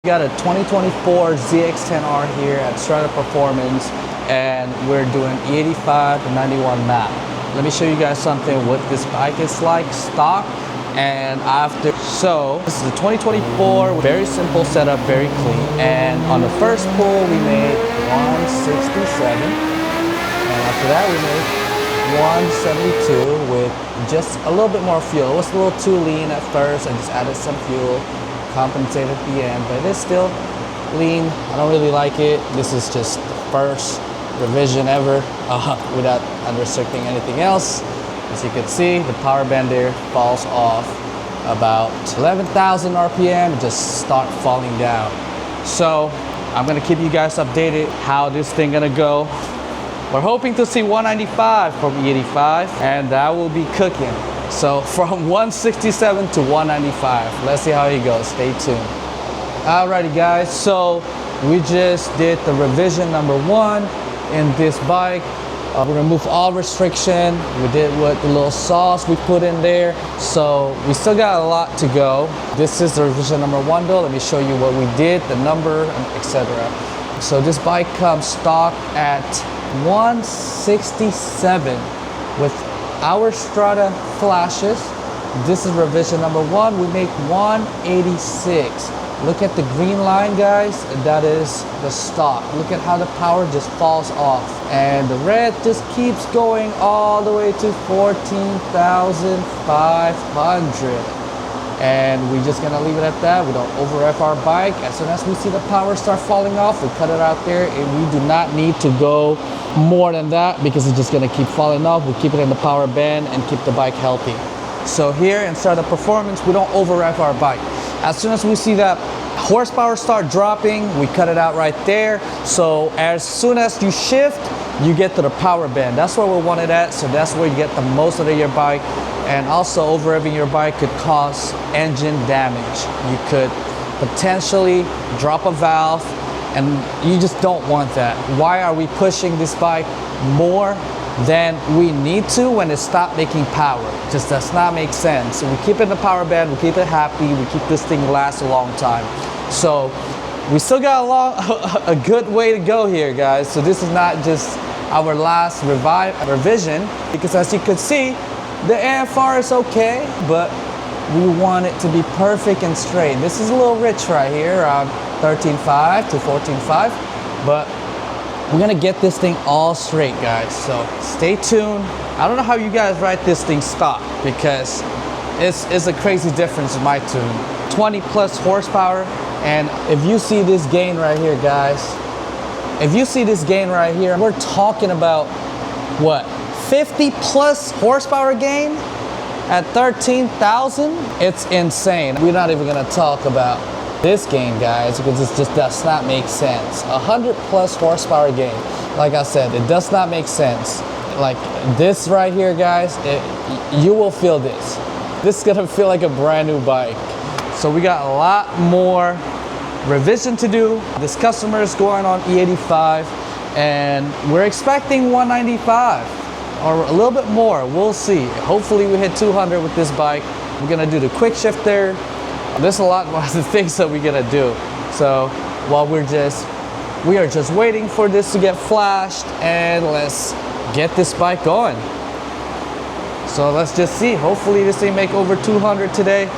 We got a 2024 ZX10R here at Strada Performance, and we're doing E85 to 91 map. Let me show you guys something what this bike is like stock and after. So this is a 2024, very simple setup, very clean. And on the first pull we made 167, and after that we made 172 with just a little bit more fuel. It was a little too lean at first. I just added some fuel, compensated at the end, but it's still lean. I don't really like it. This is just the first revision ever without unrestricting anything else. As you can see, the power band there falls off about 11,000 RPM, just start falling down. So I'm gonna keep you guys updated how this thing gonna go. We're hoping to see 195 from E85, and that will be cooking. So from 167 to 195. Let's see how he goes. Stay tuned. Alrighty guys, so we just did the revision number 1 in this bike. We removed all restriction. We did what the little sauce we put in there. So we still got a lot to go. This is the revision number 1 though. Let me show you what we did, the number, etc. So this bike comes stock at 167 with our Strada flashes. This is revision number 1. We make 186. Look at the green line, guys. That is the stock. Look at how the power just falls off. And the red just keeps going all the way to 14,500. And we're just gonna leave it at that. We don't over rev our bike. As soon as we see the power start falling off, we cut it out there, and we do not need to go more than that because it's just gonna keep falling off. We keep it in the power band and keep the bike healthy. So here in Strada Performance, we don't over rev our bike. As soon as we see that horsepower start dropping, we cut it out right there. So as soon as you shift, you get to the power band. That's where we want it at. So that's where you get the most out of your bike. And also over revving your bike could cause engine damage. You could potentially drop a valve, and you just don't want that. Why are we pushing this bike more than we need to when it stopped making power? It just does not make sense. So we keep it in the power band, we keep it happy, we keep this thing last a long time. So we still got a good way to go here, guys. So this is not just our last revision, because as you could see, the AFR is okay, but we want it to be perfect and straight. This is a little rich right here, around 13.5 to 14.5, but we're gonna get this thing all straight, guys. So stay tuned. I don't know how you guys ride this thing stock, because it's a crazy difference in my tune. 20 plus horsepower, and if you see this gain right here, guys, if you see this gain right here, we're talking about what? 50 plus horsepower gain at 13,000. It's insane. We're not even gonna talk about this gain, guys, because it just does not make sense. 100 plus horsepower gain. Like I said, it does not make sense. Like this right here, guys, you will feel this. This is gonna feel like a brand new bike. So we got a lot more revision to do. This customer is going on E85, and we're expecting 195. Or a little bit more, we'll see. Hopefully we hit 200 with this bike. We're gonna do the quick shifter. There's a lot more things that we're gonna do. So while we are just waiting for this to get flashed, and let's get this bike going. So let's just see. Hopefully this thing make over 200 today,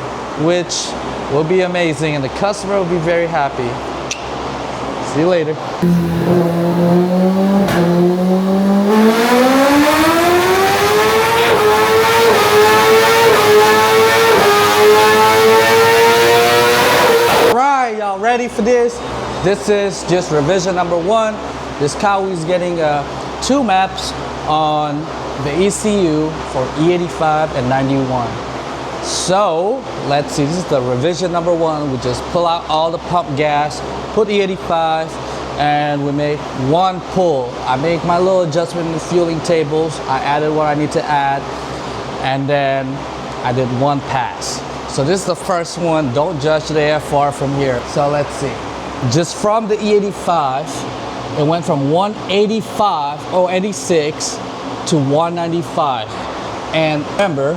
which will be amazing, and the customer will be very happy. See you later. Y'all ready for this? This is just revision number 1. This Kawi is getting 2 maps on the ECU for E85 and 91. So let's see, this is the revision number 1. We just pull out all the pump gas, put E85, and we make 1 pull. I make my little adjustment in the fueling tables. I added what I need to add, and then I did 1 pass. So this is the first one. Don't judge the AFR from here. So let's see. Just from the E85, it went from 186 to 195. And remember,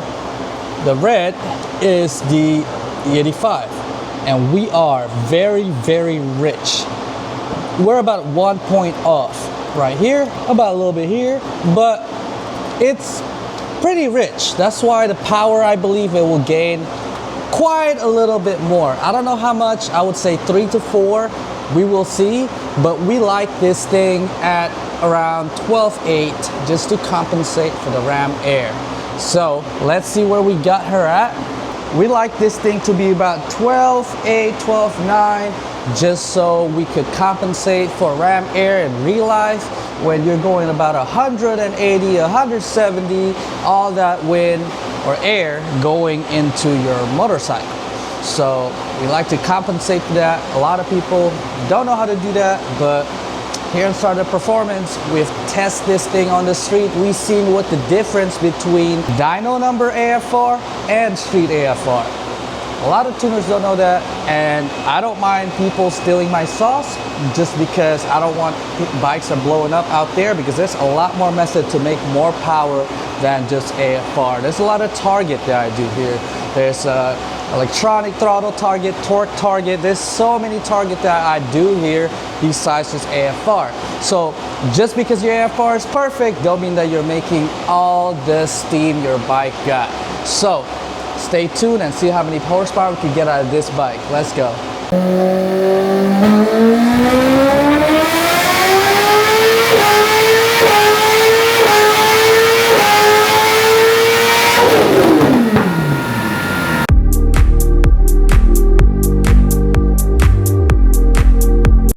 the red is the E85. and we are very, very rich. We're about 1 point off right here, about a little bit here, but it's pretty rich. That's why the power, I believe it will gain quite a little bit more. I don't know how much. I would say 3 to 4. We will see, but we like this thing at around 12.8 just to compensate for the Ram Air. So let's see where we got her at. We like this thing to be about 12.8, 12.9, just so we could compensate for Ram Air in real life when you're going about 180, 170, all that wind or air going into your motorcycle. So we like to compensate for that. A lot of people don't know how to do that, but here in Strada Performance, we've tested this thing on the street. We've seen what the difference between dyno number AFR and street AFR. A lot of tuners don't know that, and I don't mind people stealing my sauce just because I don't want bikes are blowing up out there, because there's a lot more method to make more power than just AFR. There's a lot of target that I do here. There's electronic throttle target, torque target. There's so many target that I do here besides just AFR. So just because your AFR is perfect don't mean that you're making all the steam your bike got. So stay tuned and see how many horsepower we can get out of this bike. Let's go.